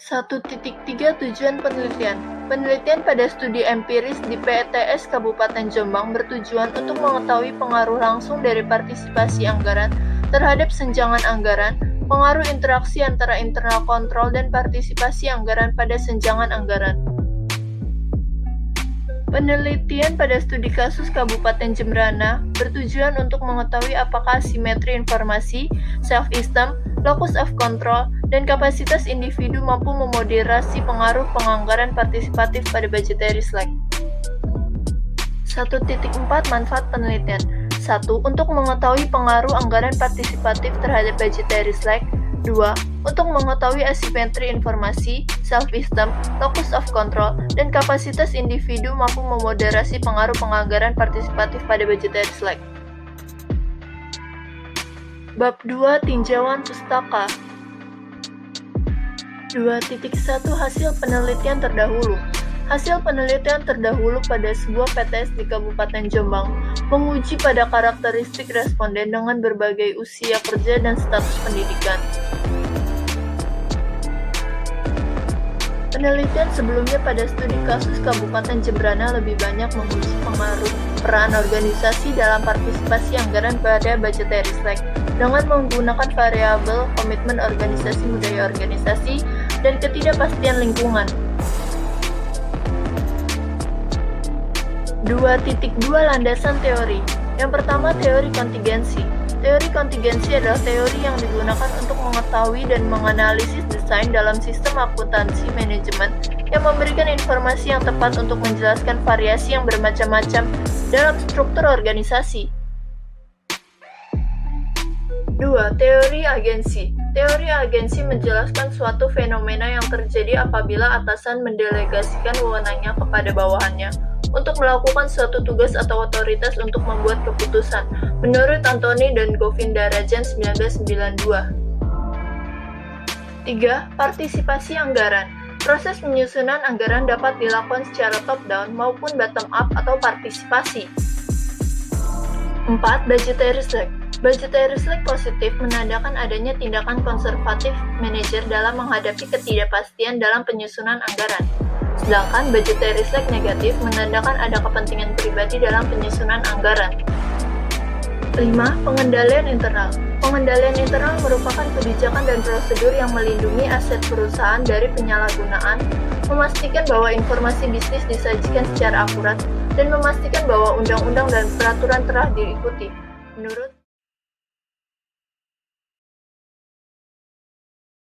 1.3 Tujuan penelitian. Penelitian pada studi empiris di PTS Kabupaten Jombang bertujuan untuk mengetahui pengaruh langsung dari partisipasi anggaran terhadap senjangan anggaran, pengaruh interaksi antara internal kontrol dan partisipasi anggaran pada senjangan anggaran. Penelitian pada studi kasus Kabupaten Jembrana bertujuan untuk mengetahui apakah asimetri informasi, self-esteem, locus of control, dan kapasitas individu mampu memoderasi pengaruh penganggaran partisipatif pada budgetary slack. 1.4 Manfaat penelitian. 1. Untuk mengetahui pengaruh anggaran partisipatif terhadap budgetary slack. 2. Untuk mengetahui asimetri informasi, self-esteem, locus of control, dan kapasitas individu mampu memoderasi pengaruh penganggaran partisipatif pada budgetary slack. Bab 2 Tinjauan Pustaka. 2.1 Hasil penelitian terdahulu. Hasil penelitian terdahulu pada sebuah PTS di Kabupaten Jombang menguji pada karakteristik responden dengan berbagai usia kerja dan status pendidikan. Penelitian sebelumnya pada studi kasus Kabupaten Jembrana lebih banyak menguji pengaruh peran organisasi dalam partisipasi anggaran pada budgetary slack dengan menggunakan variabel komitmen organisasi, budaya organisasi, dan ketidakpastian lingkungan. 2.2 Landasan teori. Yang pertama, teori kontingensi. Teori kontingensi adalah teori yang digunakan untuk mengetahui dan menganalisis desain dalam sistem akuntansi manajemen yang memberikan informasi yang tepat untuk menjelaskan variasi yang bermacam-macam dalam struktur organisasi. 2. Teori agensi. Teori agensi menjelaskan suatu fenomena yang terjadi apabila atasan mendelegasikan wewenangnya kepada bawahannya untuk melakukan suatu tugas atau otoritas untuk membuat keputusan, menurut Anthony dan Govindarajan 1992. 3. Partisipasi anggaran. Proses penyusunan anggaran dapat dilakukan secara top-down maupun bottom-up atau partisipasi. 4. Budgetary slack. Budgetary slack positif menandakan adanya tindakan konservatif manajer dalam menghadapi ketidakpastian dalam penyusunan anggaran. Sedangkan budgetary slack negatif menandakan ada kepentingan pribadi dalam penyusunan anggaran. 5. Pengendalian internal. Pengendalian internal merupakan kebijakan dan prosedur yang melindungi aset perusahaan dari penyalahgunaan, memastikan bahwa informasi bisnis disajikan secara akurat, dan memastikan bahwa undang-undang dan peraturan telah diikuti. Menurut